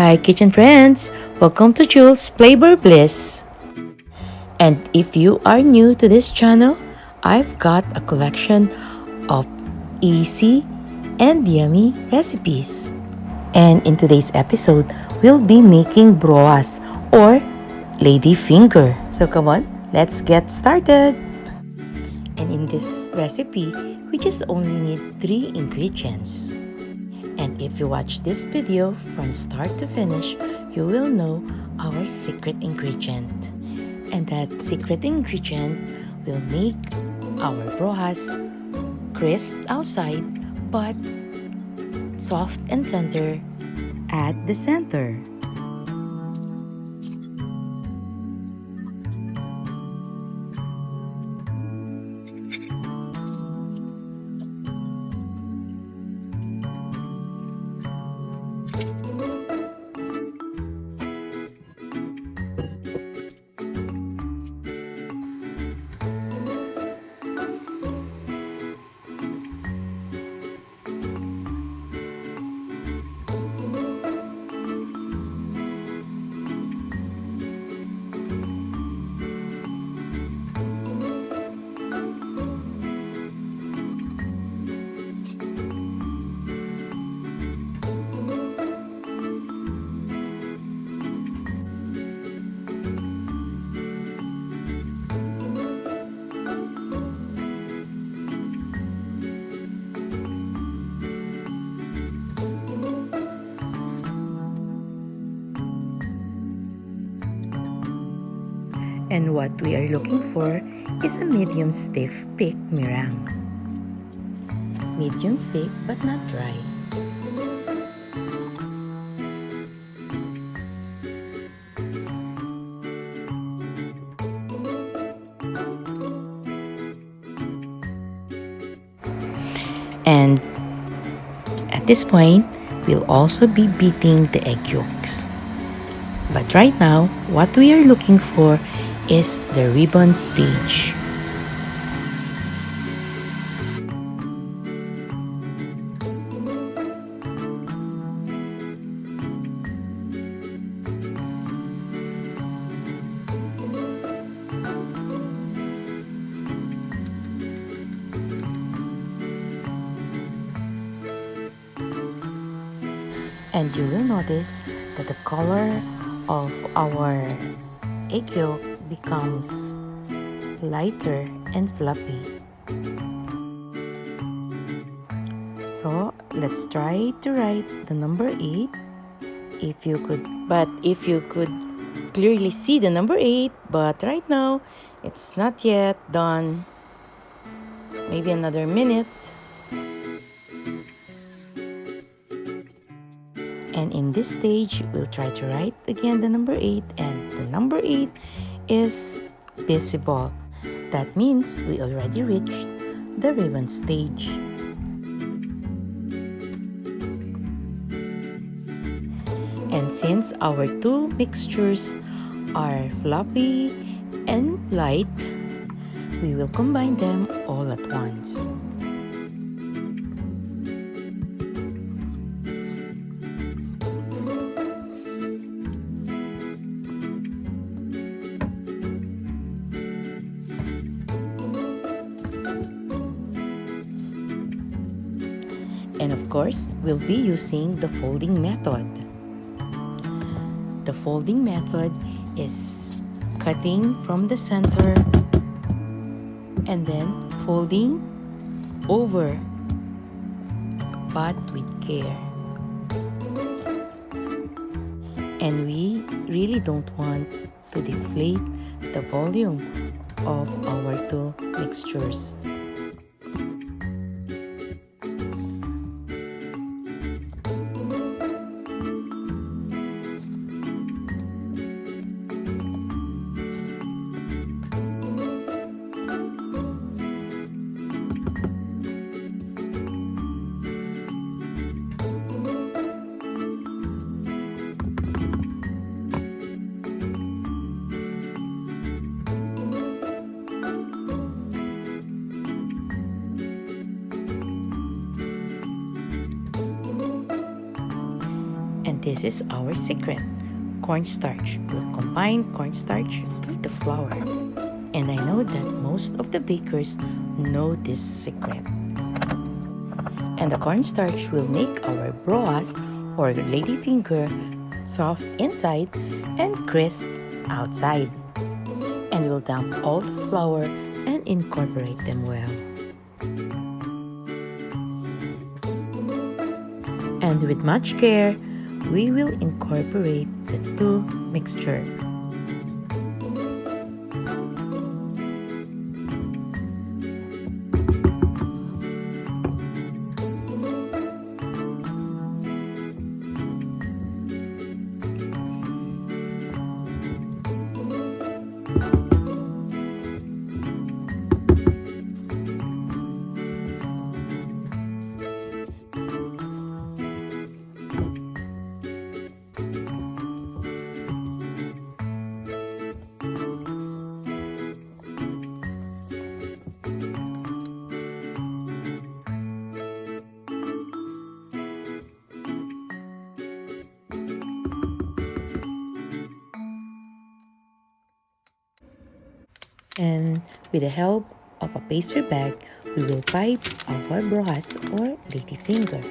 Hi kitchen friends! Welcome to Jules Flavor Bliss. And if you are new to this channel, I've got a collection of easy and yummy recipes. And in today's episode, we'll be making broas or ladyfinger. So come on, let's get started. And in this recipe, we just only need 3 ingredients. And if you watch this video from start to finish, you will know our secret ingredient. And that secret ingredient will make our broas crisp outside but soft and tender at the center. And what we are looking for is a medium stiff thick meringue. Medium thick but not dry. And at this point, we'll also be beating the egg yolks. But right now, what we are looking for is the ribbon stage. And you will notice that the color of our egg yolk becomes lighter and fluffy. So let's try to write the number 8 if you could clearly see the number 8, but right now it's not yet done. Maybe another minute. And in this stage, we'll try to write again the number 8, and the number 8 is visible. That means we already reached the ribbon stage. And since our two mixtures are fluffy and light, we will combine them all at once. And of course, we'll be using the folding method. The folding method is cutting from the center and then folding over, but with care. And we really don't want to deflate the volume of our two mixtures. this is our secret. Cornstarch. We'll combine cornstarch with the flour. And I know that most of the bakers know this secret. And the cornstarch will make our broas or ladyfinger soft inside and crisp outside. And we'll dump all the flour and incorporate them well. And with much care, we will incorporate the two mixture. And with the help of a pastry bag, we will pipe our broas or ladyfinger.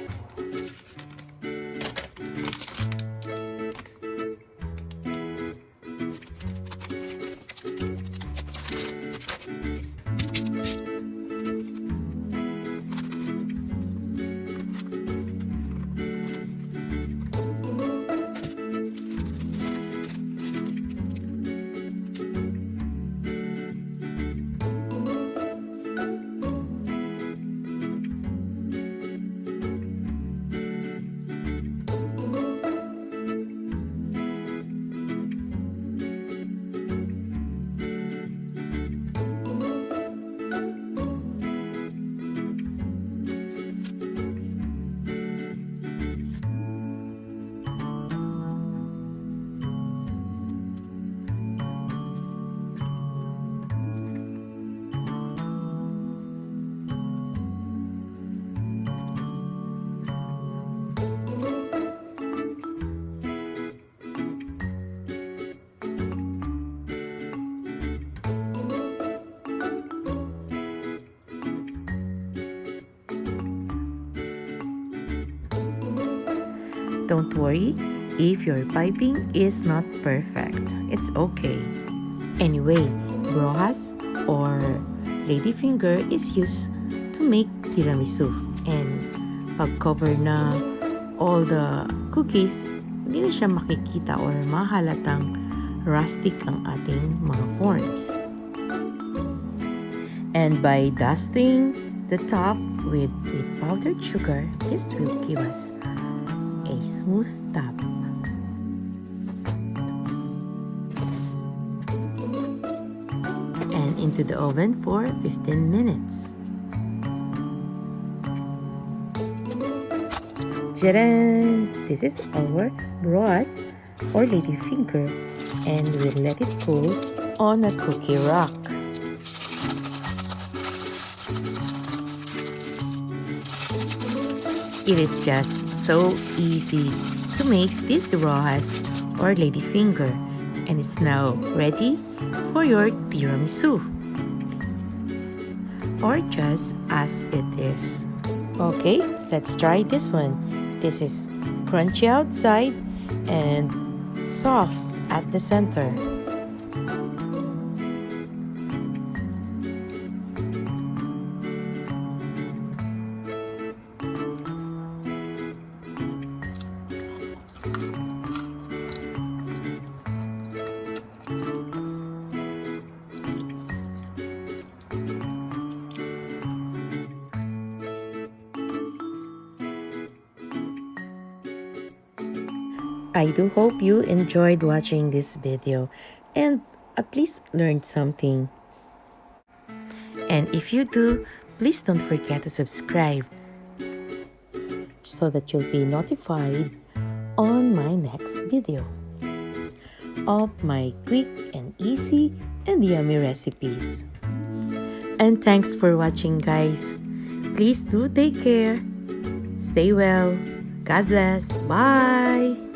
Don't worry if your piping is not perfect. It's okay. Anyway, broas or ladyfinger is used to make tiramisu. And pag cover na all the cookies, hindi na siya makikita or mahalatang rustic ang ating mga forms. And by dusting the top with powdered sugar, this will give us a smooth top. And into the oven for 15 minutes. Tadaan! This is our broas or ladyfinger, and we'll let it cool on a cookie rack. It is just so easy to make this broas or ladyfinger, and it's now ready for your tiramisu, or just as it is. Okay, let's try this one. This is crunchy outside and soft at the center. I do hope you enjoyed watching this video and at least learned something. And if you do, please don't forget to subscribe so that you'll be notified on my next video of my quick and easy and yummy recipes. And thanks for watching, guys. Please do take care. Stay well. God bless. Bye.